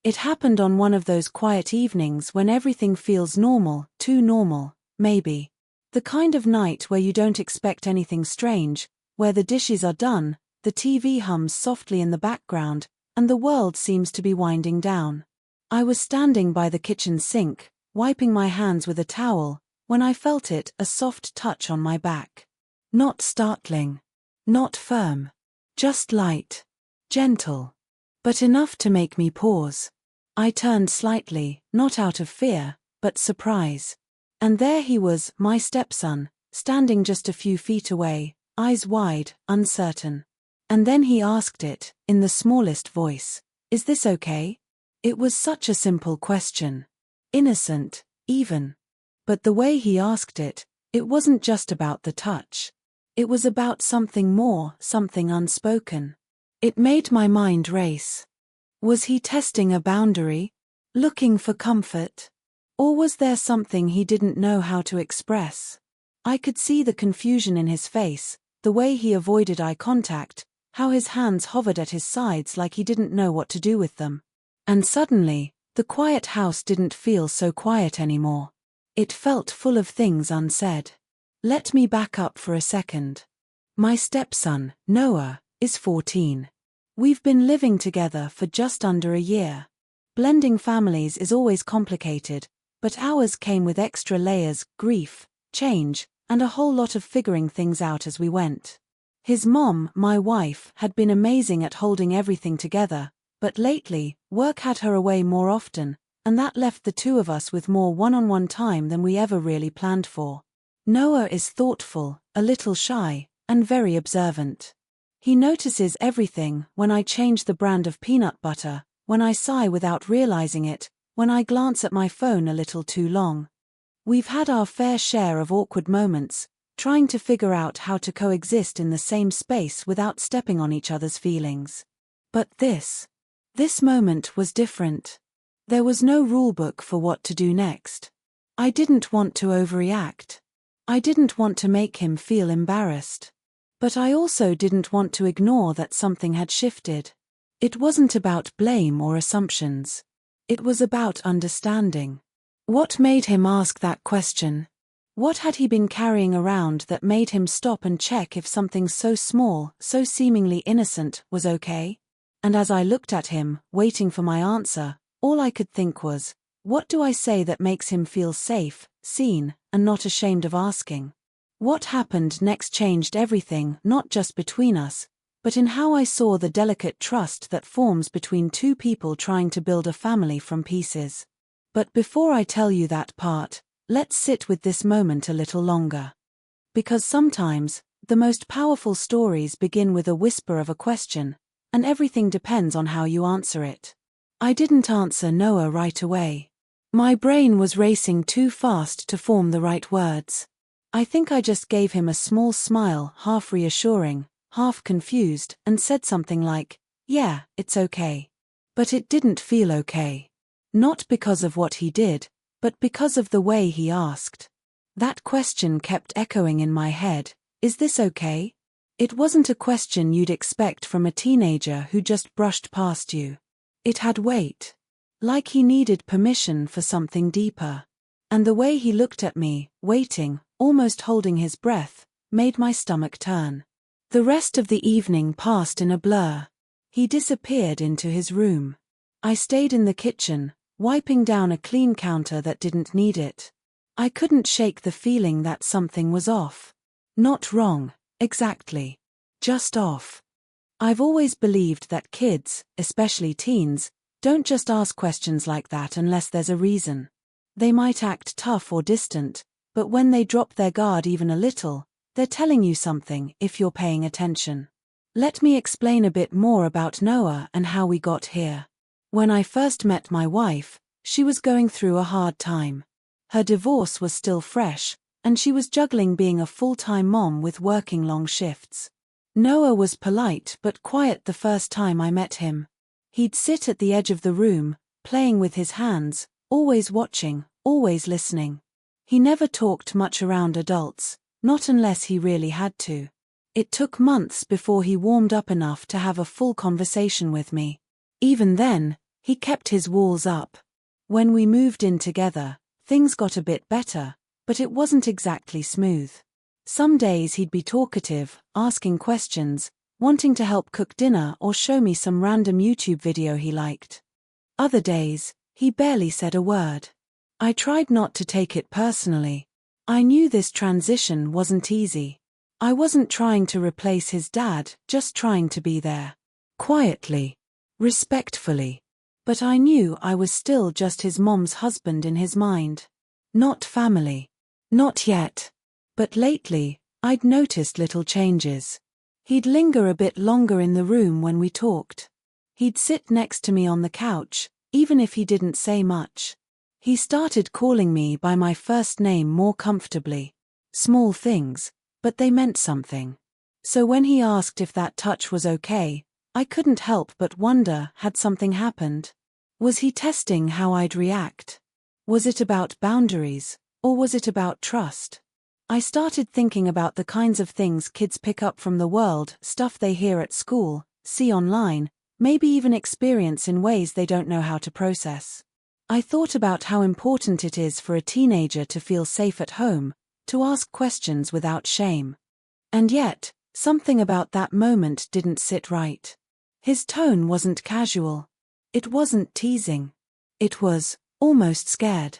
It happened on one of those quiet evenings when everything feels normal, too normal, maybe. The kind of night where you don't expect anything strange, where the dishes are done, the TV hums softly in the background, and the world seems to be winding down. I was standing by the kitchen sink, wiping my hands with a towel, when I felt it, a soft touch on my back. Not startling. Not firm. Just light. Gentle. But enough to make me pause. I turned slightly, not out of fear, but surprise. And there he was, my stepson, standing just a few feet away, eyes wide, uncertain. And then he asked it, in the smallest voice, "Is this okay?" It was such a simple question. Innocent, even. But the way he asked it, it wasn't just about the touch. It was about something more, something unspoken. It made my mind race. Was he testing a boundary? Looking for comfort? Or was there something he didn't know how to express? I could see the confusion in his face, the way he avoided eye contact, how his hands hovered at his sides like he didn't know what to do with them. And suddenly, the quiet house didn't feel so quiet anymore. It felt full of things unsaid. Let me back up for a second. My stepson, Noah, is 14. We've been living together for just under a year. Blending families is always complicated, but ours came with extra layers, grief, change, and a whole lot of figuring things out as we went. His mom, my wife, had been amazing at holding everything together, but lately, work had her away more often, and that left the two of us with more one-on-one time than we ever really planned for. Noah is thoughtful, a little shy, and very observant. He notices everything: when I change the brand of peanut butter, when I sigh without realizing it, when I glance at my phone a little too long. We've had our fair share of awkward moments, trying to figure out how to coexist in the same space without stepping on each other's feelings. But this moment was different. There was no rulebook for what to do next. I didn't want to overreact. I didn't want to make him feel embarrassed. But I also didn't want to ignore that something had shifted. It wasn't about blame or assumptions. It was about understanding. What made him ask that question? What had he been carrying around that made him stop and check if something so small, so seemingly innocent, was okay? And as I looked at him, waiting for my answer, all I could think was, what do I say that makes him feel safe, seen, and not ashamed of asking? What happened next changed everything, not just between us, but in how I saw the delicate trust that forms between two people trying to build a family from pieces. But before I tell you that part, let's sit with this moment a little longer. Because sometimes, the most powerful stories begin with a whisper of a question, and everything depends on how you answer it. I didn't answer Noah right away. My brain was racing too fast to form the right words. I think I just gave him a small smile, half reassuring, half confused, and said something like, "Yeah, it's okay." But it didn't feel okay. Not because of what he did, but because of the way he asked. That question kept echoing in my head, "Is this okay?" It wasn't a question you'd expect from a teenager who just brushed past you. It had weight. Like he needed permission for something deeper. And the way he looked at me, waiting, almost holding his breath, made my stomach turn. The rest of the evening passed in a blur. He disappeared into his room. I stayed in the kitchen, wiping down a clean counter that didn't need it. I couldn't shake the feeling that something was off. Not wrong, exactly. Just off. I've always believed that kids, especially teens, don't just ask questions like that unless there's a reason. They might act tough or distant, but when they drop their guard even a little, they're telling you something if you're paying attention. Let me explain a bit more about Noah and how we got here. When I first met my wife, she was going through a hard time. Her divorce was still fresh, and she was juggling being a full-time mom with working long shifts. Noah was polite but quiet the first time I met him. He'd sit at the edge of the room, playing with his hands, always watching, always listening. He never talked much around adults, not unless he really had to. It took months before he warmed up enough to have a full conversation with me. Even then, He kept his walls up. When we moved in together, things got a bit better, but it wasn't exactly smooth. Some days he'd be talkative, asking questions, wanting to help cook dinner or show me some random YouTube video he liked. Other days, he barely said a word. I tried not to take it personally. I knew this transition wasn't easy. I wasn't trying to replace his dad, just trying to be there. Quietly. Respectfully. But I knew I was still just his mom's husband in his mind. Not family. Not yet. But lately, I'd noticed little changes. He'd linger a bit longer in the room when we talked. He'd sit next to me on the couch, even if he didn't say much. He started calling me by my first name more comfortably. Small things, but they meant something. So when he asked if that touch was okay, I couldn't help but wonder, had something happened? Was he testing how I'd react? Was it about boundaries, or was it about trust? I started thinking about the kinds of things kids pick up from the world, stuff they hear at school, see online, maybe even experience in ways they don't know how to process. I thought about how important it is for a teenager to feel safe at home, to ask questions without shame. And yet, something about that moment didn't sit right. His tone wasn't casual. It wasn't teasing. It was almost scared.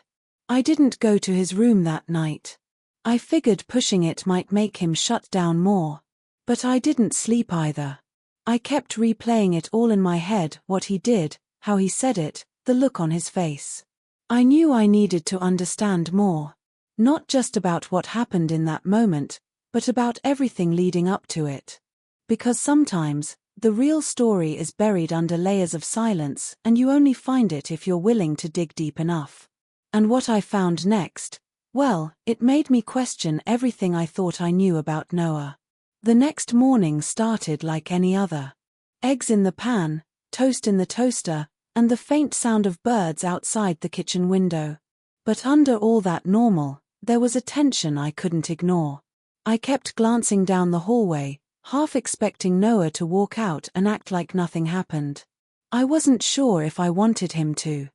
I didn't go to his room that night. I figured pushing it might make him shut down more. But I didn't sleep either. I kept replaying it all in my head, what he did, how he said it, the look on his face. I knew I needed to understand more. Not just about what happened in that moment, but about everything leading up to it. Because sometimes, the real story is buried under layers of silence, and you only find it if you're willing to dig deep enough. And what I found next, well, it made me question everything I thought I knew about Noah. The next morning started like any other. Eggs in the pan, toast in the toaster, and the faint sound of birds outside the kitchen window. But under all that normal, there was a tension I couldn't ignore. I kept glancing down the hallway, half expecting Noah to walk out and act like nothing happened. I wasn't sure if I wanted him to.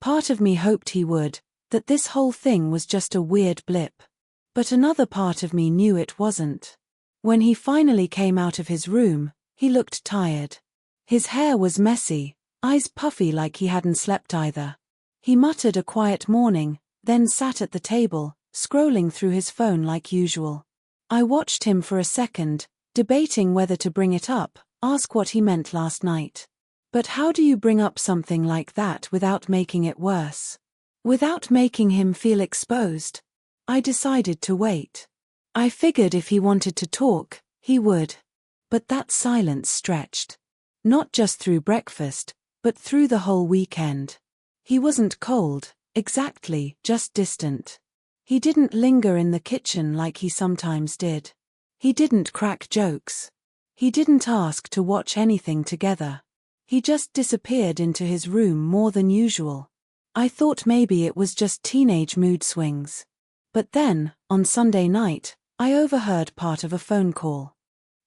Part of me hoped he would, that this whole thing was just a weird blip. But another part of me knew it wasn't. When he finally came out of his room, he looked tired. His hair was messy, eyes puffy like he hadn't slept either. He muttered a quiet morning, then sat at the table, scrolling through his phone like usual. I watched him for a second, debating whether to bring it up, ask what he meant last night. But how do you bring up something like that without making it worse? Without making him feel exposed? I decided to wait. I figured if he wanted to talk, he would. But that silence stretched. Not just through breakfast, but through the whole weekend. He wasn't cold, exactly, just distant. He didn't linger in the kitchen like he sometimes did. He didn't crack jokes. He didn't ask to watch anything together. He just disappeared into his room more than usual. I thought maybe it was just teenage mood swings. But then, on Sunday night, I overheard part of a phone call.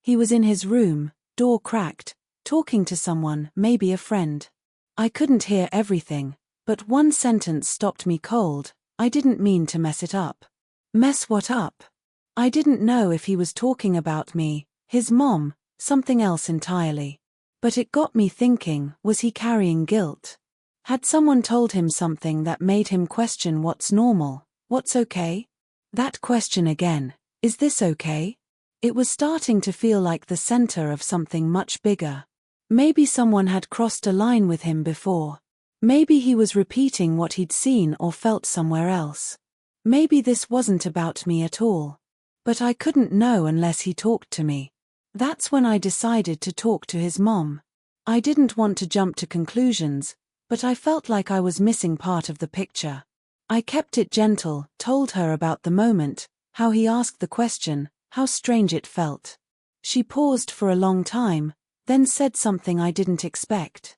He was in his room, door cracked, talking to someone, maybe a friend. I couldn't hear everything, but one sentence stopped me cold. I didn't mean to mess it up. Mess what up? I didn't know if he was talking about me, his mom, something else entirely. But it got me thinking, was he carrying guilt? Had someone told him something that made him question what's normal, what's okay? That question again, is this okay? It was starting to feel like the center of something much bigger. Maybe someone had crossed a line with him before. Maybe he was repeating what he'd seen or felt somewhere else. Maybe this wasn't about me at all. But I couldn't know unless he talked to me. That's when I decided to talk to his mom. I didn't want to jump to conclusions, but I felt like I was missing part of the picture. I kept it gentle, told her about the moment, how he asked the question, how strange it felt. She paused for a long time, then said something I didn't expect.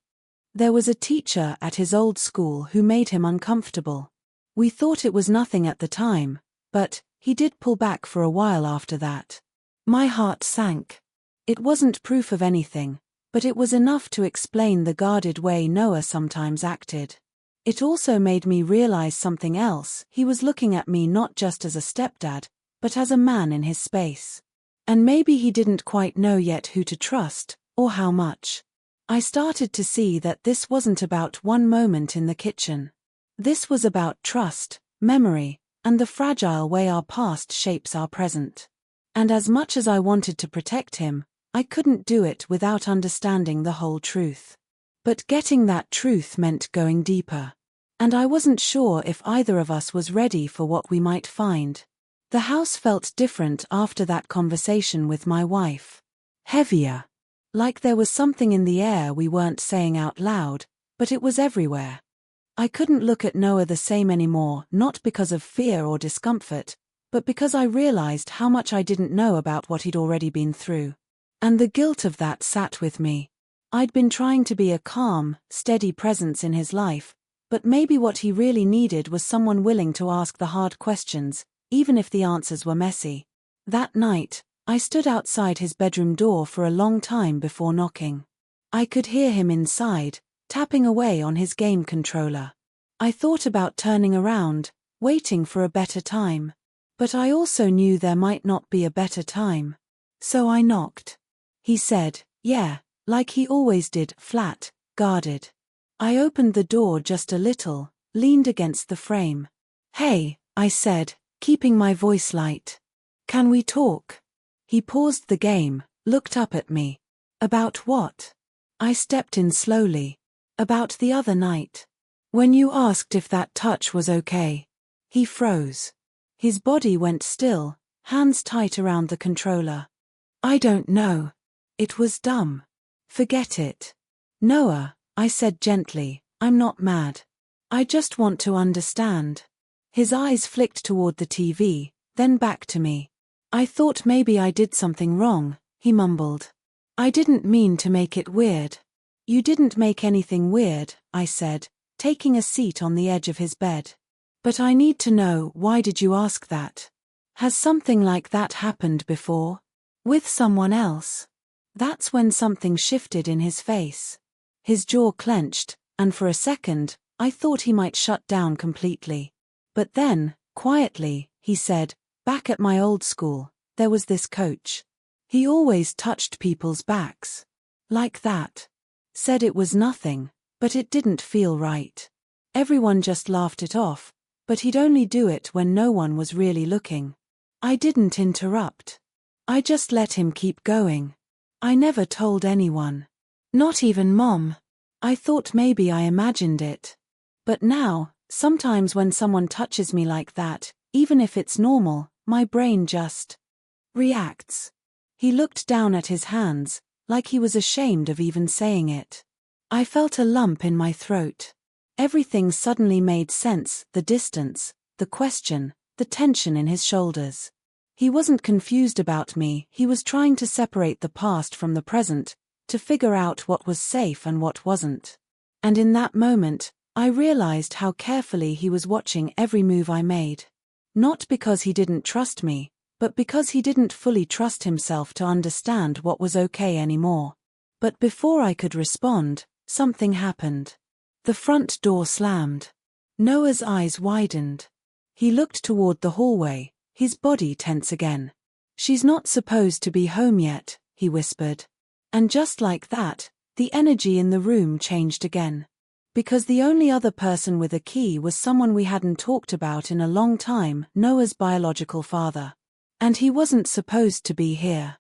There was a teacher at his old school who made him uncomfortable. We thought it was nothing at the time, but he did pull back for a while after that. My heart sank. It wasn't proof of anything, but it was enough to explain the guarded way Noah sometimes acted. It also made me realize something else. He was looking at me not just as a stepdad, but as a man in his space. And maybe he didn't quite know yet who to trust, or how much. I started to see that this wasn't about one moment in the kitchen. This was about trust, memory, and the fragile way our past shapes our present. And as much as I wanted to protect him, I couldn't do it without understanding the whole truth. But getting that truth meant going deeper. And I wasn't sure if either of us was ready for what we might find. The house felt different after that conversation with my wife. Heavier. Like there was something in the air we weren't saying out loud, but it was everywhere. I couldn't look at Noah the same anymore, not because of fear or discomfort, but because I realized how much I didn't know about what he'd already been through. And the guilt of that sat with me. I'd been trying to be a calm, steady presence in his life, but maybe what he really needed was someone willing to ask the hard questions, even if the answers were messy. That night, I stood outside his bedroom door for a long time before knocking. I could hear him inside, tapping away on his game controller. I thought about turning around, waiting for a better time. But I also knew there might not be a better time. So I knocked. He said, "Yeah," like he always did, flat, guarded. I opened the door just a little, leaned against the frame. "Hey," I said, keeping my voice light. "Can we talk?" He paused the game, looked up at me. "About what?" I stepped in slowly. "About the other night. When you asked if that touch was okay." He froze. His body went still, hands tight around the controller. "I don't know. It was dumb. Forget it." "Noah," I said gently, "I'm not mad. I just want to understand." His eyes flicked toward the TV, then back to me. "I thought maybe I did something wrong," he mumbled. "I didn't mean to make it weird." "You didn't make anything weird," I said, taking a seat on the edge of his bed. "But I need to know, why did you ask that? Has something like that happened before? With someone else?" That's when something shifted in his face. His jaw clenched, and for a second, I thought he might shut down completely. But then, quietly, he said, "Back at my old school, there was this coach. He always touched people's backs. Like that. Said it was nothing, but it didn't feel right. Everyone just laughed it off, but he'd only do it when no one was really looking." I didn't interrupt. I just let him keep going. I never told anyone. Not even Mom. I thought maybe I imagined it. But now, sometimes when someone touches me like that, even if it's normal, my brain just reacts. He looked down at his hands, like he was ashamed of even saying it. I felt a lump in my throat. Everything suddenly made sense, the distance, the question, the tension in his shoulders. He wasn't confused about me, he was trying to separate the past from the present, to figure out what was safe and what wasn't. And in that moment, I realized how carefully he was watching every move I made. Not because he didn't trust me, but because he didn't fully trust himself to understand what was okay anymore. But before I could respond, something happened. The front door slammed. Noah's eyes widened. He looked toward the hallway, his body tense again. "She's not supposed to be home yet," he whispered. And just like that, the energy in the room changed again. Because the only other person with a key was someone we hadn't talked about in a long time, Noah's biological father. And he wasn't supposed to be here.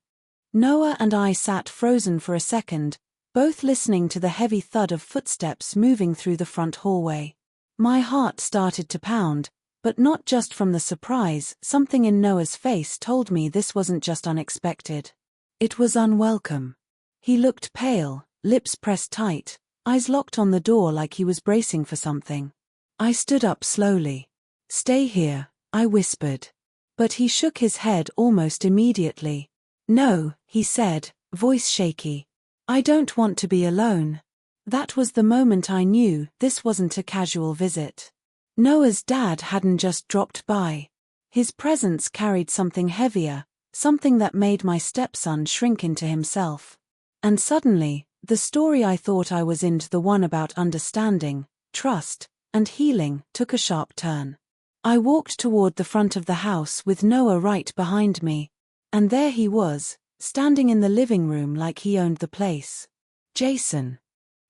Noah and I sat frozen for a second, both listening to the heavy thud of footsteps moving through the front hallway. My heart started to pound, but not just from the surprise. Something in Noah's face told me this wasn't just unexpected. It was unwelcome. He looked pale, lips pressed tight, eyes locked on the door like he was bracing for something. I stood up slowly. "Stay here," I whispered. But he shook his head almost immediately. "No," he said, voice shaky. "I don't want to be alone." That was the moment I knew this wasn't a casual visit. Noah's dad hadn't just dropped by. His presence carried something heavier, something that made my stepson shrink into himself. And suddenly, The story I thought I was into, the one about understanding, trust, and healing, took a sharp turn. I walked toward the front of the house with Noah right behind me. And there he was, standing in the living room like he owned the place. Jason.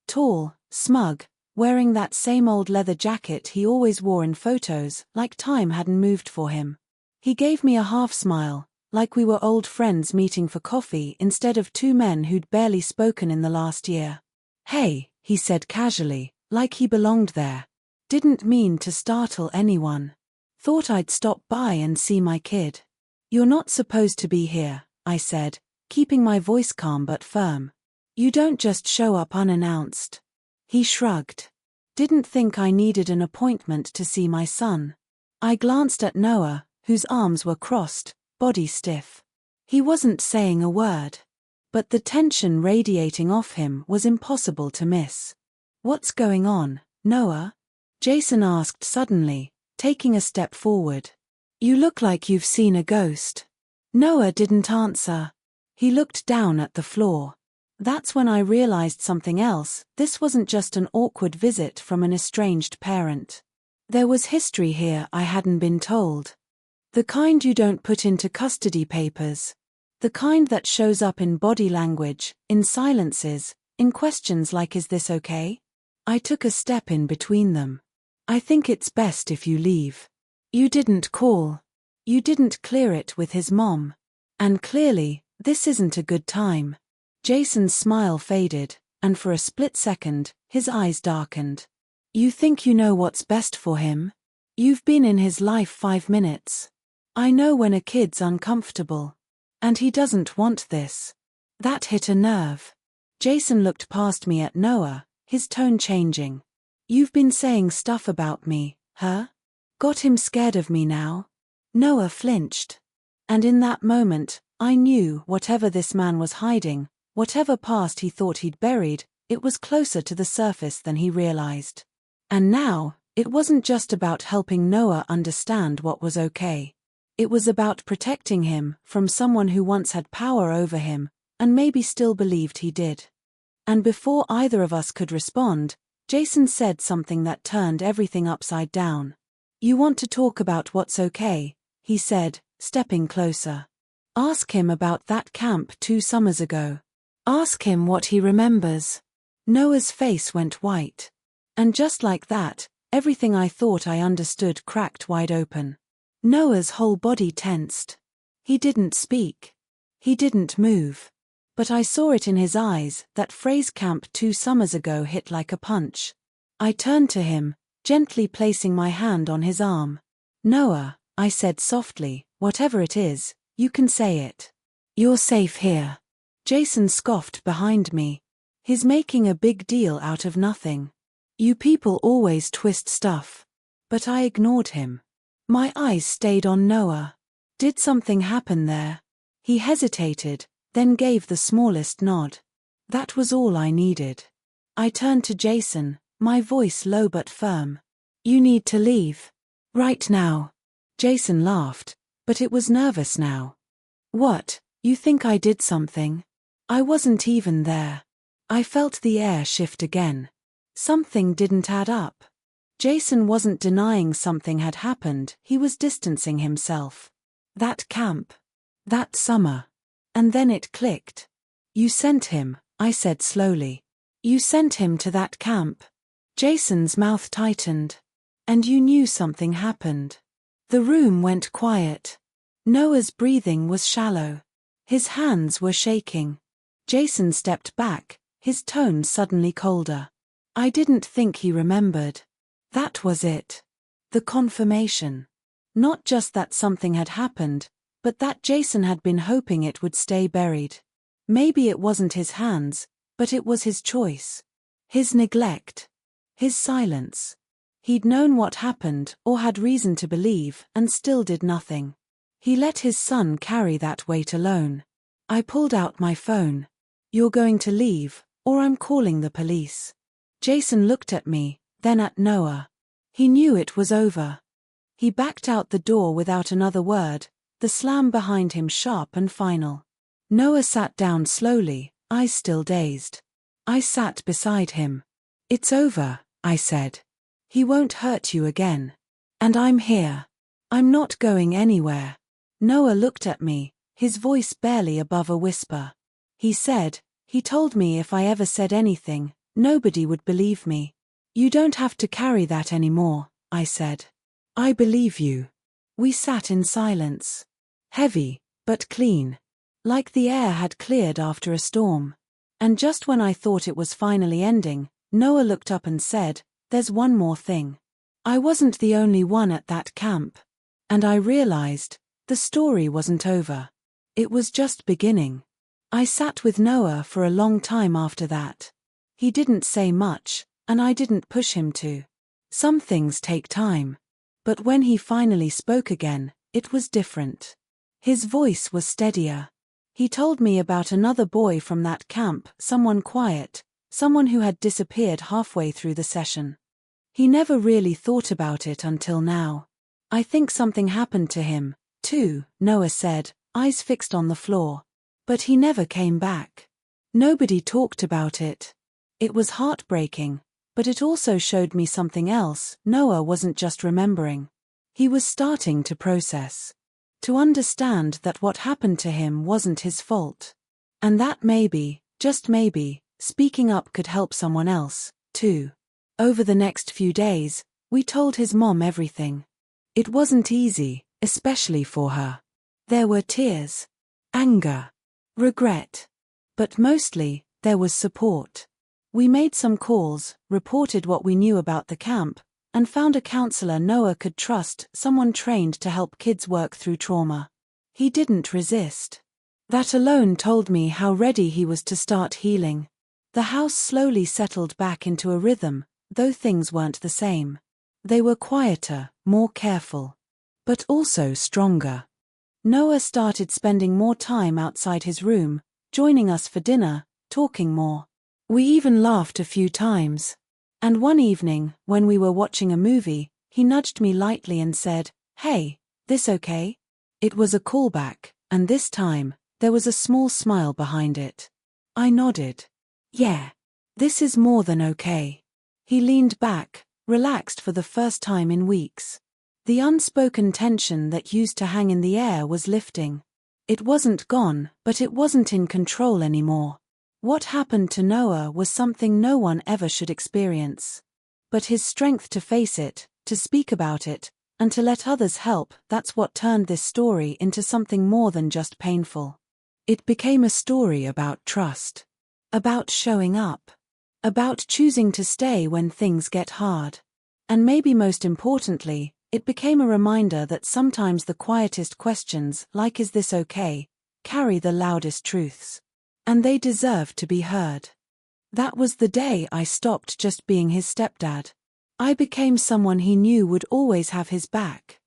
Tall, smug, wearing that same old leather jacket he always wore in photos, like time hadn't moved for him. He gave me a half smile, like we were old friends meeting for coffee instead of two men who'd barely spoken in the last year. "Hey," he said casually, like he belonged there. Didn't mean to startle anyone. Thought I'd stop by and see my kid. "You're not supposed to be here," I said, keeping my voice calm but firm. "You don't just show up unannounced." He shrugged. "Didn't think I needed an appointment to see my son." I glanced at Noah, whose arms were crossed, body stiff. He wasn't saying a word. But the tension radiating off him was impossible to miss. "What's going on, Noah?" Jason asked suddenly, taking a step forward. "You look like you've seen a ghost." Noah didn't answer. He looked down at the floor. That's when I realized something else. This wasn't just an awkward visit from an estranged parent. There was history here I hadn't been told. The kind you don't put into custody papers. The kind that shows up in body language, in silences, in questions like, "Is this okay?" I took a step in between them. "I think it's best if you leave. You didn't call. You didn't clear it with his mom. And clearly, this isn't a good time." Jason's smile faded, and for a split second, his eyes darkened. "You think you know what's best for him? You've been in his life 5 minutes. I know when a kid's uncomfortable. And he doesn't want this." That hit a nerve. Jason looked past me at Noah, his tone changing. "You've been saying stuff about me, huh? Got him scared of me now?" Noah flinched. And in that moment, I knew whatever this man was hiding, whatever past he thought he'd buried, it was closer to the surface than he realized. And now, it wasn't just about helping Noah understand what was okay. It was about protecting him from someone who once had power over him, and maybe still believed he did. And before either of us could respond, Jason said something that turned everything upside down. "You want to talk about what's okay," he said, stepping closer. "Ask him about that camp 2 summers ago. Ask him what he remembers." Noah's face went white. And just like that, everything I thought I understood cracked wide open. Noah's whole body tensed. He didn't speak. He didn't move. But I saw it in his eyes. That phrase "camp 2 summers ago" hit like a punch. I turned to him, gently placing my hand on his arm. "Noah," I said softly, "whatever it is, you can say it. You're safe here." Jason scoffed behind me. "He's making a big deal out of nothing. You people always twist stuff." But I ignored him. My eyes stayed on Noah. Did something happen there? He hesitated, then gave the smallest nod. That was all I needed. I turned to Jason, my voice low but firm. "You need to leave. Right now." Jason laughed, but it was nervous now. "What, you think I did something?" I wasn't even there. I felt the air shift again. Something didn't add up. Jason wasn't denying something had happened, he was distancing himself. That camp. That summer. And then it clicked. "You sent him," I said slowly. "You sent him to that camp." Jason's mouth tightened. "And you knew something happened." The room went quiet. Noah's breathing was shallow. His hands were shaking. Jason stepped back, his tone suddenly colder. I didn't think he remembered. That was it. The confirmation. Not just that something had happened, but that Jason had been hoping it would stay buried. Maybe it wasn't his hands, but it was his choice. His neglect. His silence. He'd known what happened, or had reason to believe, and still did nothing. He let his son carry that weight alone. I pulled out my phone. "You're going to leave, or I'm calling the police." Jason looked at me, then at Noah. He knew it was over. He backed out the door without another word, the slam behind him sharp and final. Noah sat down slowly, eyes still dazed. I sat beside him. "It's over," I said. "He won't hurt you again. And I'm here. I'm not going anywhere." Noah looked at me, his voice barely above a whisper. He said, "He told me if I ever said anything, nobody would believe me." "You don't have to carry that anymore," I said. "I believe you." We sat in silence. Heavy, but clean. Like the air had cleared after a storm. And just when I thought it was finally ending, Noah looked up and said, "There's one more thing. I wasn't the only one at that camp." And I realized, the story wasn't over. It was just beginning. I sat with Noah for a long time after that. He didn't say much, and I didn't push him to. Some things take time. But when he finally spoke again, it was different. His voice was steadier. He told me about another boy from that camp, someone quiet, someone who had disappeared halfway through the session. He never really thought about it until now. "I think something happened to him, too," Noah said, eyes fixed on the floor. "But he never came back. Nobody talked about it. It was heartbreaking, but it also showed me something else. Noah wasn't just remembering. He was starting to process. To understand that what happened to him wasn't his fault. And that maybe, just maybe, speaking up could help someone else, too." Over the next few days, we told his mom everything. It wasn't easy, especially for her. There were tears, anger, regret. But mostly, there was support. We made some calls, reported what we knew about the camp, and found a counselor Noah could trust, someone trained to help kids work through trauma. He didn't resist. That alone told me how ready he was to start healing. The house slowly settled back into a rhythm, though things weren't the same. They were quieter, more careful. But also stronger. Noah started spending more time outside his room, joining us for dinner, talking more. We even laughed a few times. And one evening, when we were watching a movie, he nudged me lightly and said, "Hey, this okay?" It was a callback, and this time, there was a small smile behind it. I nodded. "Yeah. This is more than okay." He leaned back, relaxed for the first time in weeks. The unspoken tension that used to hang in the air was lifting. It wasn't gone, but it wasn't in control anymore. What happened to Noah was something no one ever should experience. But his strength to face it, to speak about it, and to let others help, that's what turned this story into something more than just painful. It became a story about trust. About showing up. About choosing to stay when things get hard. And maybe most importantly, it became a reminder that sometimes the quietest questions, like "Is this okay?" carry the loudest truths. And they deserve to be heard. That was the day I stopped just being his stepdad. I became someone he knew would always have his back.